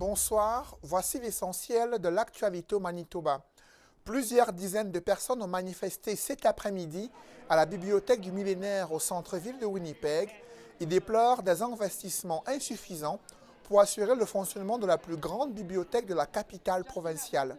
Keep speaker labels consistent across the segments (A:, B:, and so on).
A: Bonsoir, voici l'essentiel de l'actualité au Manitoba. Plusieurs dizaines de personnes ont manifesté cet après-midi à la bibliothèque du millénaire au centre-ville de Winnipeg. Ils déplorent des investissements insuffisants pour assurer le fonctionnement de la plus grande bibliothèque de la capitale provinciale,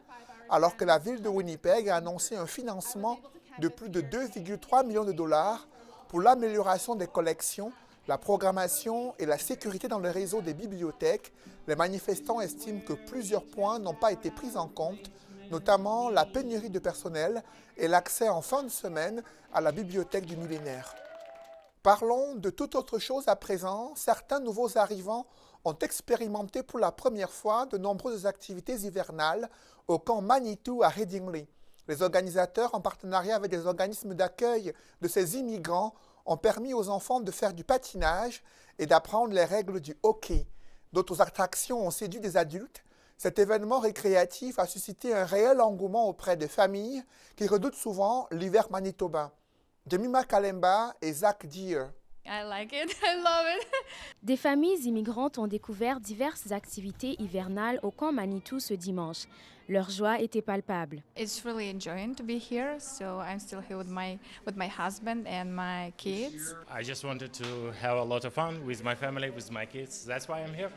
A: alors que la ville de Winnipeg a annoncé un financement de plus de 2,3 millions de dollars pour l'amélioration des collections, la programmation et la sécurité dans le réseau des bibliothèques. Les manifestants estiment que plusieurs points n'ont pas été pris en compte, notamment la pénurie de personnel et l'accès en fin de semaine à la bibliothèque du millénaire. Parlons de toute autre chose à présent. Certains nouveaux arrivants ont expérimenté pour la première fois de nombreuses activités hivernales au camp Manitou à Headingley. Les organisateurs, en partenariat avec des organismes d'accueil de ces immigrants, ont permis aux enfants de faire du patinage et d'apprendre les règles du hockey. D'autres attractions ont séduit des adultes. Cet événement récréatif a suscité un réel engouement auprès des familles qui redoutent souvent l'hiver manitobain. Jemima Kalemba et Zach Deere.
B: I like it. I love it.
C: Des familles immigrantes ont découvert diverses activités hivernales au camp Manitou ce dimanche. Leur joie était palpable.
B: It's really enjoying to be here. So I'm still here with my husband and my kids.
D: I just wanted to have a lot of fun with my family, with my kids. That's why I'm here.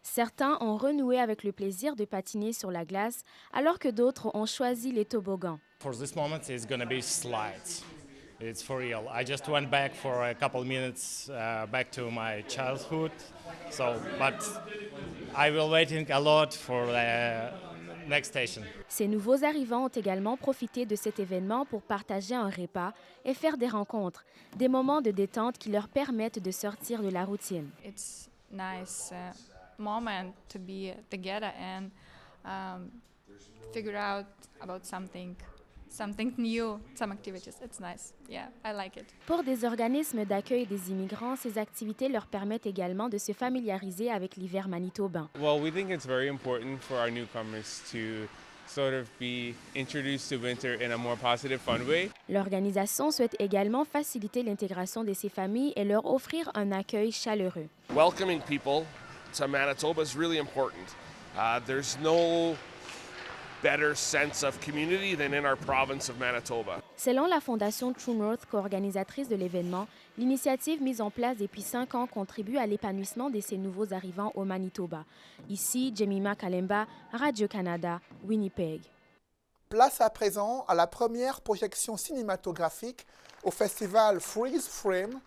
C: Certains ont renoué avec le plaisir de patiner sur la glace, alors que d'autres ont choisi les toboggans.
D: For this moment, it's going to be slides. It's for real. I just went back for a couple minutes back to my childhood. But I will waiting a lot for the next station.
C: Ces nouveaux arrivants ont également profité de cet événement pour partager un repas et faire des rencontres, des moments de détente qui leur permettent de sortir de la routine.
B: It's nice moment to be together and figure out about something new, some activities. It's nice. Yeah, I like it.
C: Pour des organismes d'accueil des immigrants, ces activités leur permettent également de se familiariser avec l'hiver manitobain.
E: Well, we think it's very important for our newcomers to sort of be introduced to winter in a more positive, fun way.
C: L'organisation souhaite également faciliter l'intégration de ces familles et leur offrir un accueil chaleureux.
F: Welcoming people to Manitoba is really important. There's no better sense of community than in our province of Manitoba.
C: Selon la Fondation True North, co-organisatrice de l'événement, l'initiative mise en place depuis 5 ans contribue à l'épanouissement de ces nouveaux arrivants au Manitoba. Ici, Jemima Kalemba, Radio-Canada, Winnipeg.
A: Place à présent à la première projection cinématographique au festival Freeze Frame.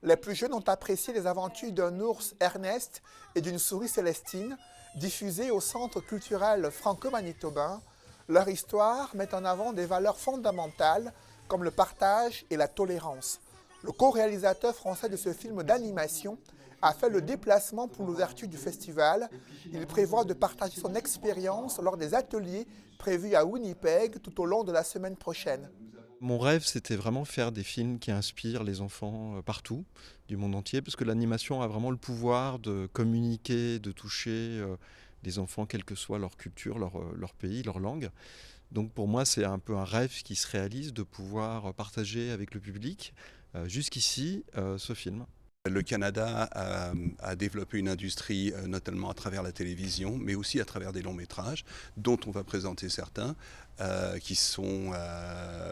A: Les plus jeunes ont apprécié les aventures d'un ours Ernest et d'une souris Célestine, diffusées au Centre culturel franco-manitobain. Leur histoire met en avant des valeurs fondamentales comme le partage et la tolérance. Le co-réalisateur français de ce film d'animation a fait le déplacement pour l'ouverture du festival. Il prévoit de partager son expérience lors des ateliers prévus à Winnipeg tout au long de la semaine prochaine.
G: Mon rêve, c'était vraiment faire des films qui inspirent les enfants partout, du monde entier, parce que l'animation a vraiment le pouvoir de communiquer, de toucher les enfants, quelle que soit leur culture, leur pays, leur langue. Donc pour moi, c'est un peu un rêve qui se réalise de pouvoir partager avec le public, jusqu'ici, ce film.
H: Le Canada a développé une industrie notamment à travers la télévision, mais aussi à travers des longs métrages, dont on va présenter certains, qui sont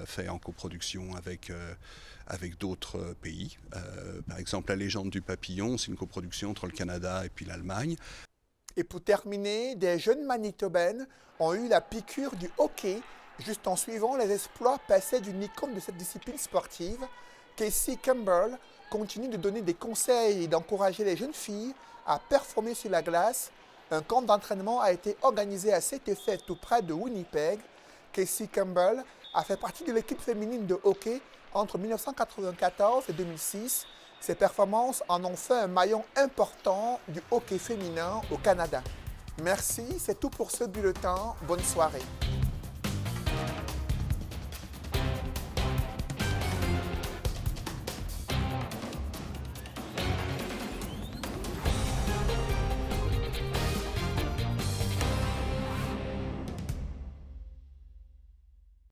H: faits en coproduction avec d'autres pays. Par exemple, La légende du papillon, c'est une coproduction entre le Canada et puis l'Allemagne.
A: Et pour terminer, des jeunes Manitobaines ont eu la piqûre du hockey, juste en suivant les exploits passés d'une icône de cette discipline sportive. Casey Campbell continue de donner des conseils et d'encourager les jeunes filles à performer sur la glace. Un camp d'entraînement a été organisé à cet effet tout près de Winnipeg. Casey Campbell a fait partie de l'équipe féminine de hockey entre 1994 et 2006. Ses performances en ont fait un maillon important du hockey féminin au Canada. Merci, c'est tout pour ce bulletin. Bonne soirée.